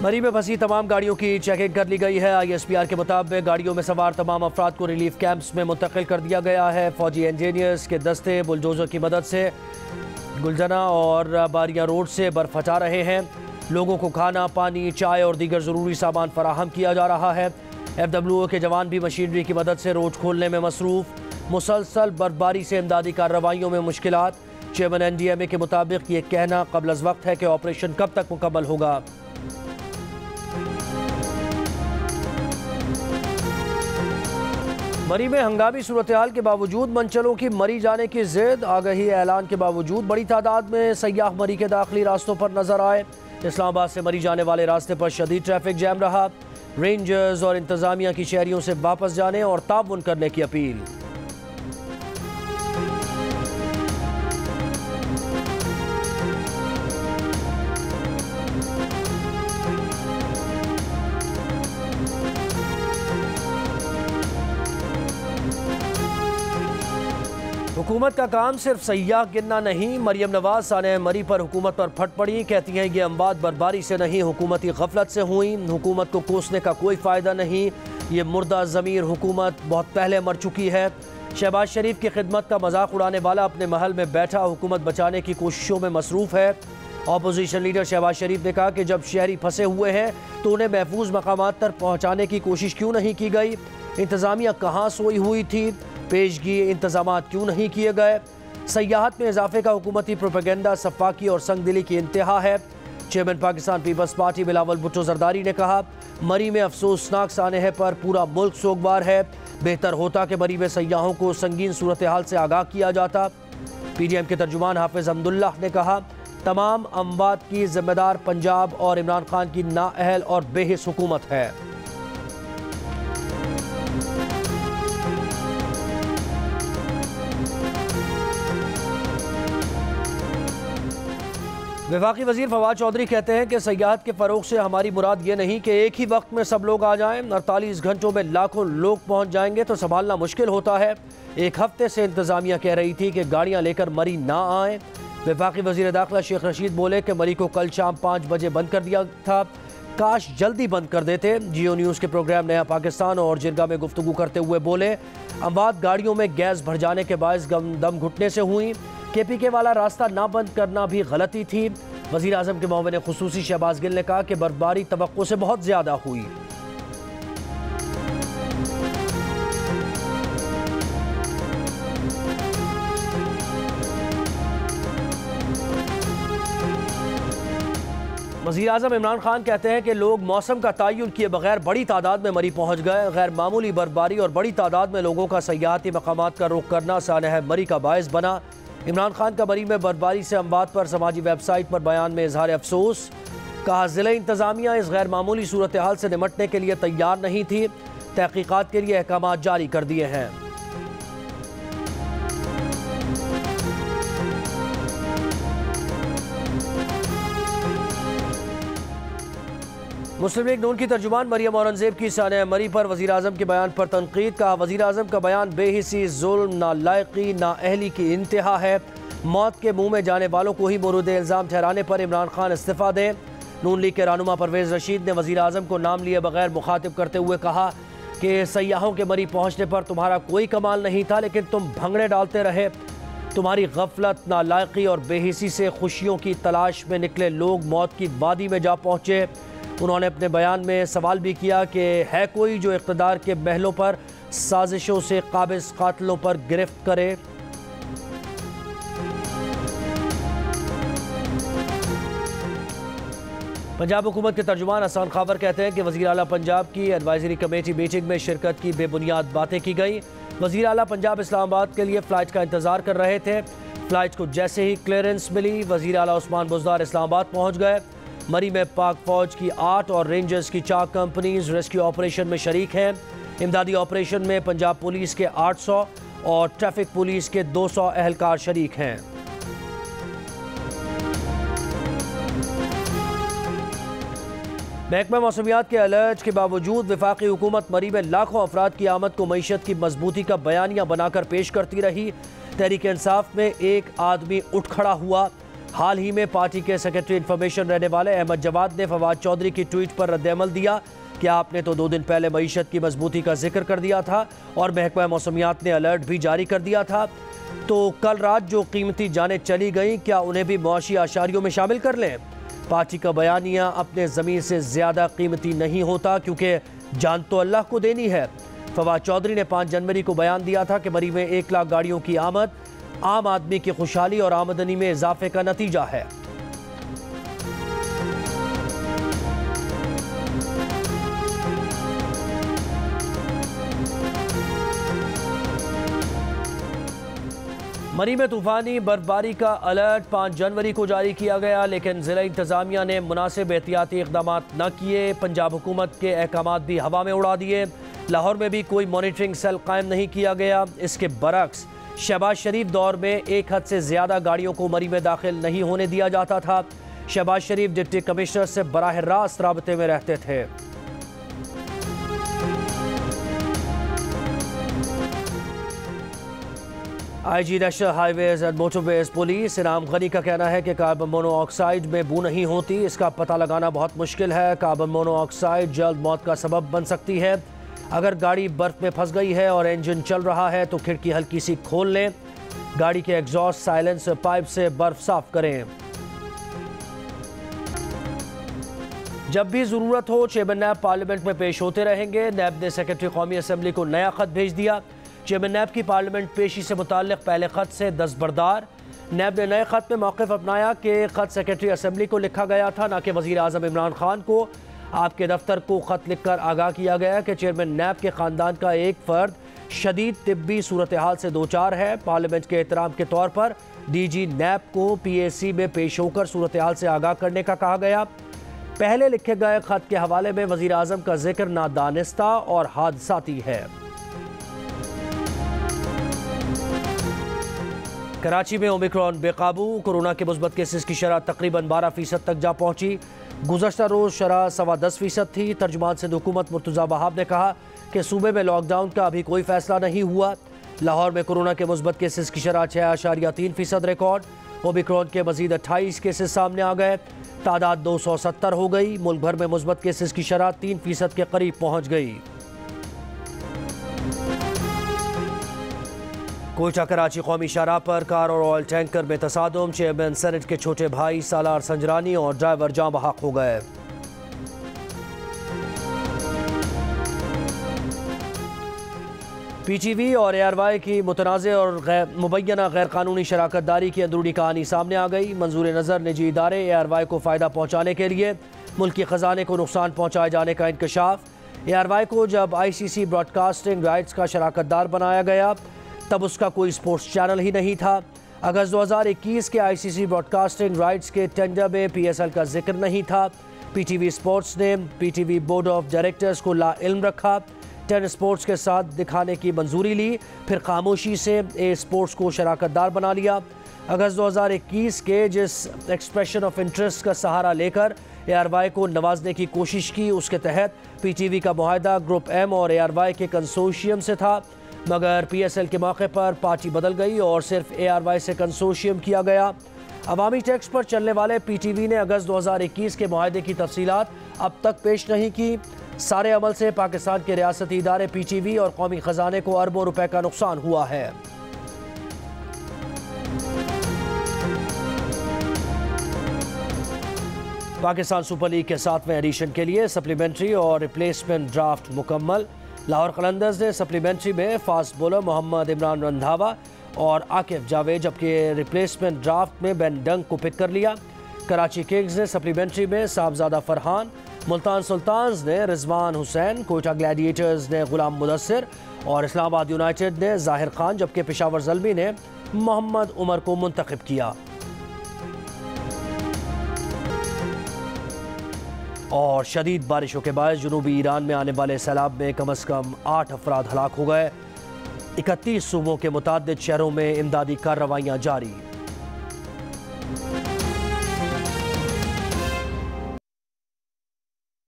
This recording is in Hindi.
मरी में फंसी तमाम गाड़ियों की चेकिंग कर ली गई है। ISPR के मुताबिक गाड़ियों में सवार तमाम अफराद को रिलीफ कैंप्स में मुंतकिल कर दिया गया है। फौजी इंजीनियर्स के दस्ते बुलडोजर की मदद से गुलजना और बारियां रोड से बर्फ हटा रहे हैं। लोगों को खाना, पानी, चाय और दीगर ज़रूरी सामान फराहम किया जा रहा है। FWO के जवान भी मशीनरी की मदद से रोड खोलने में मसरूफ़। मुसलसल बर्फबारी से इमदादी कार्रवाइयों में मुश्किलात। चेयरमैन NDMA के मुताबिक ये कहना कबल अज़ वक्त है कि ऑपरेशन कब तक मुकम्मल होगा। मरी में हंगामी सूरत हाल के बावजूद मंचलों की मरी जाने की जिद। आगाही ऐलान के बावजूद बड़ी तादाद में सयाह मरी के दाखिली रास्तों पर नजर आए। इस्लामाबाद से मरी जाने वाले रास्ते पर शदीद ट्रैफिक जैम रहा। रेंजर्स और इंतजामिया की शहरियों से वापस जाने और ताउन करने की अपील। हुकूमत का काम सिर्फ सयाह गिनना नहीं। मरियम नवाज साने मरी पर हुकूमत पर फट पड़ी। कहती हैं ये अमवात बर्फबारी से नहीं, हुकूमती गफलत से हुई। हुकूमत को कोसने का कोई फ़ायदा नहीं। ये मुर्दा ज़मीर हुकूमत बहुत पहले मर चुकी है। शहबाज शरीफ की खिदमत का मजाक उड़ाने वाला अपने महल में बैठा हुकूमत बचाने की कोशिशों में मसरूफ़ है। अपोजिशन लीडर शहबाज शरीफ ने कहा कि जब शहरी फंसे हुए हैं तो उन्हें महफूज मकामात तक पहुँचाने की कोशिश क्यों नहीं की गई। इंतज़ामिया कहाँ सोई हुई थी। पेशगी इंतजामात क्यों नहीं किए गए। सयाहत में इजाफे का हुकूमती प्रोपेगेंडा सफाकी और संगदिली की इंतहा है। Chairman Pakistan Peoples Party Bilawal Bhutto Zardari ने कहा मरी में अफसोसनाक सानहे पर पूरा मुल्क सोगवार है। बेहतर होता कि मरी में सयाहों को संगीन सूरत हाल से आगाह किया जाता। PDM के तर्जुमान हाफिज अब्दुल्लाह ने कहा तमाम अमवात की जिम्मेदार पंजाब और इमरान खान की नाअहल और बेहिस हुकूमत है। वफाकी वजीर फवाद चौधरी कहते हैं कि सयाहत के फ़रोग से हमारी मुराद ये नहीं कि एक ही वक्त में सब लोग आ जाएं। 48 घंटों में लाखों लोग पहुंच जाएंगे तो संभालना मुश्किल होता है। एक हफ्ते से इंतज़ामिया कह रही थी कि गाड़ियां लेकर मरी ना आएँ। वफाकी वजीर दाखिला शेख रशीद बोले कि मरी को कल शाम 5 बजे बंद कर दिया था, काश जल्दी बंद कर देते। जियो न्यूज़ के प्रोग्राम नया पाकिस्तान और जिरगा में गुफ्तगू करते हुए बोले अमवात गाड़ियों में गैस भर जाने के बायस दम घुटने से हुई। KPK वाला रास्ता ना बंद करना भी गलती थी। वज़ीर आज़म के मुआविन खुसूसी शहबाज गिल ने कहा कि बर्फबारी तवक्को से बहुत ज़्यादा हुई। वज़ीर आज़म इमरान खान कहते हैं कि लोग मौसम का तयन किए बगैर बड़ी तादाद में मरी पहुँच गए। गैर मामूली बर्फबारी और बड़ी तादाद में लोगों का सयाहती मकामात का रुख करना सानह मरी का बायस बना। इमरान खान का मरी में बर्फबारी से अमवात पर समाजी वेबसाइट पर बयान में इजहार अफसोस। कहा ज़िला इंतज़ामिया इस गैर मामूली सूरत हाल से निमटने के लिए तैयार नहीं थी। तहकीकात के लिए अहकाम जारी कर दिए हैं। मुस्लिम लीग नून की तर्जुमान मरियम औरंगजेब की सानह मरी पर वज़ीर आज़म के बयान पर तनकीद। कहा वज़ीर आज़म का बयान बेहिसी, जुल्म, नालायकी, नाअहली की इंतहा है। मौत के मुंह में जाने वालों को ही मोरूद इल्ज़ाम ठहराने पर इमरान खान इस्तीफ़ा दें। नून लीग के रहनुमा परवेज़ रशीद ने वज़ीर आज़म को नाम लिए बगैर मुखातिब करते हुए कहा कि सयाहों के मरी पहुँचने पर तुम्हारा कोई कमाल नहीं था, लेकिन तुम भंगड़े डालते रहे। तुम्हारी गफलत, नालायकी और बेहिसी से खुशियों की तलाश में निकले लोग मौत की वादी में जा पहुँचे। उन्होंने अपने बयान में सवाल भी किया कि है कोई जो इक़्तिदार के महलों पर साजिशों से काबिज़ कातिलों पर गिरफ्त करे। पंजाब हुकूमत के तर्जुमान हसन खावर कहते हैं कि वज़ीर आला पंजाब की एडवाइजरी कमेटी मीटिंग में शिरकत की बेबुनियाद बातें की गई। वज़ीर आला पंजाब इस्लामाबाद के लिए फ़्लाइट का इंतज़ार कर रहे थे। फ़्लाइट को जैसे ही क्लियरेंस मिली वज़ीर आला उस्मान बुज़दार इस्लामाबाद पहुँच गए। मरी में पाक फ़ौज की 8 और रेंजर्स की 4 कंपनीज रेस्क्यू ऑपरेशन में शरीक हैं। इमदादी ऑपरेशन में पंजाब पुलिस के 800 और ट्रैफिक पुलिस के 200 अहलकार शरीक हैं। महकमा मौसमियात के अलर्ट के बावजूद वफाकी हुकूमत मरी में लाखों अफराद की आमद को मईशत की मजबूती का बयानिया बनाकर पेश करती रही। तहरीक इंसाफ में एक आदमी उठ खड़ा हुआ। हाल ही में पार्टी के सेक्रेटरी इंफॉर्मेशन रहने वाले अहमद जवाद ने फवाद चौधरी की ट्वीट पर रद्द-ए-अमल दिया कि आपने तो 2 दिन पहले मईशत की मजबूती का जिक्र कर दिया था और महकमा मौसमियात ने अलर्ट भी जारी कर दिया था, तो कल रात जो कीमती जानें चली गई क्या उन्हें भी मुआशी आशारियों में शामिल कर लें। पार्टी का बयानिया अपने ज़मीर से ज़्यादा कीमती नहीं होता क्योंकि जान तो अल्लाह को देनी है। फवाद चौधरी ने 5 जनवरी को बयान दिया था कि मरी में 1 लाख गाड़ियों की आमद आम आदमी की खुशहाली और आमदनी में इजाफे का नतीजा है। मरी में तूफानी बर्फबारी का अलर्ट 5 जनवरी को जारी किया गया, लेकिन ज़िला इंतज़ामिया ने मुनासिब एहतियाती इक़दाम न किए। पंजाब हुकूमत के अहकामात भी हवा में उड़ा दिए। लाहौर में भी कोई मॉनिटरिंग सेल कायम नहीं किया गया। इसके बरक्स शहबाज शरीफ दौर में 1 हद से ज़्यादा गाड़ियों को मरी में दाखिल नहीं होने दिया जाता था। शहबाज शरीफ डिप्टी कमिश्नर से बराह रास्त राबते में रहते थे। IG national highways and motorways police इनाम गनी का कहना है कि कार्बन मोनोऑक्साइड में बू नहीं होती, इसका पता लगाना बहुत मुश्किल है। कार्बन मोनोऑक्साइड जल्द मौत का सबब बन सकती है। अगर गाड़ी बर्फ में फंस गई है और इंजन चल रहा है तो खिड़की हल्की सी खोल लें। गाड़ी के एग्जॉस्ट साइलेंसर पाइप से बर्फ साफ करें। जब भी ज़रूरत हो चेयरमैन नैब पार्लियामेंट में पेश होते रहेंगे। नैब ने सेक्रेटरी कौमी असम्बली को नया खत भेज दिया। चेयरमैन नैब की पार्लियामेंट पेशी से मुताल्लिक़ पहले खत से दस्तबरदार। नैब ने नए खत में मौक़िफ़ अपनाया कि खत सेक्रेटरी असम्बली को लिखा गया था, न कि वज़ीर आज़म इमरान खान को। आपके दफ्तर को खत लिखकर आगाह किया गया कि चेयरमैन नैब के ख़ानदान का एक फ़र्द शदीद तिब्बी सूरत हाल से दो चार है। पार्लियामेंट के एहतराम के तौर पर DG नैब को PAC में पेश होकर सूरत हाल से आगाह करने का कहा गया। पहले लिखे गए खत के हवाले में वज़ीर आज़म का जिक्र नादानिस्ता और हादसाती है। कराची में ओमिक्रॉन बेकाबू। कोरोना के मुस्बत केसेस की शरह तकरीबन 12% तक जा पहुंची। गुज़श्ता रोज़ शरह 10.25% थी। तर्जुमान सिंध हुकूमत मुर्तज़ा वहाब ने कहा कि सूबे में लॉकडाउन का अभी कोई फैसला नहीं हुआ। लाहौर में कोरोना के मुस्बत केसेस की शरह 6.3% रिकॉर्ड। ओमिक्रॉन के मजीद 28 केसेस सामने आ गए। तादाद 270 हो गई। मुल्क भर में मुस्बत केसेस की शरह 3% के करीब पहुँच गई। कोयटा कराची कौमी शाहराह पर कार और ऑयल टैंकर में तसादुम। चेयरमैन सेनेट के छोटे भाई सालार संजरानी और ड्राइवर जाँ बहक हो गए। PTV और ARY की मुतनाज़े और मुबैना गैर कानूनी शराकत दारी की अंदरूनी कहानी सामने आ गई। मंजूर नज़र निजी इदारे ARY को फ़ायदा पहुँचाने के लिए मुल्की ख़जाने को नुकसान पहुँचाए जाने का इंकशाफ। ARY को जब ICC ब्रॉडकास्टिंग राइट्स का शराकतदार बनाया गया तब उसका कोई स्पोर्ट्स चैनल ही नहीं था। अगस्त 2021 के ICC ब्रॉडकास्टिंग राइट्स के टेंडर में PSL का जिक्र नहीं था। PTV स्पोर्ट्स ने PTV बोर्ड ऑफ डायरेक्टर्स को लाइल्म रखा। 10 स्पोर्ट्स के साथ दिखाने की मंजूरी ली, फिर खामोशी से ए स्पोर्ट्स को शराकतदार बना लिया। अगस्त 2021 के जिस एक्सप्रेशन ऑफ इंटरेस्ट का सहारा लेकर ARY को नवाजने की कोशिश की, उसके तहत PTV का मुआहदा ग्रुप M और ARY के कंसोर्शियम से था, मगर PSL के मौके पर पार्टी बदल गई और सिर्फ ARY से कंसोर्शियम किया गया। अवामी टैक्स पर चलने वाले PTV ने अगस्त 2021 के मुआहदे की तफसीलात अब तक पेश नहीं की। सारे अमल से पाकिस्तान के रियासती इदारे PTV और कौमी ख़जाने को अरबों रुपए का नुकसान हुआ है। पाकिस्तान सुपर लीग के 7वें एडिशन के लिए सप्लीमेंट्री और रिप्लेसमेंट ड्राफ्ट मुकम्मल। लाहौर कलंदर्स ने सप्लीमेंट्री में फास्ट बॉलर मोहम्मद इमरान रंधावा और आकिफ जावेद, जबकि रिप्लेसमेंट ड्राफ्ट में बेन डंग को पिक कर लिया। कराची किंग्स ने सप्लीमेंट्री में साहबजादा फरहान, मुल्तान सुल्तान्स ने रिजवान हुसैन, कोयटा ग्लैडिएटर्स ने गुलाम मुदस्सिर और इस्लामाबाद यूनाइटेड ने जाहिर खान, जबकि पेशावर ज़ल्मी ने मोहम्मद उमर को मुंतखब किया। और शदीद बारिशों के बाद जनूबी ईरान में आने वाले सैलाब में कम अज़ कम 8 अफराद हलाक हो गए। 31 सूबों के मुताद्दिद शहरों में इमदादी कार्रवाइयाँ जारी।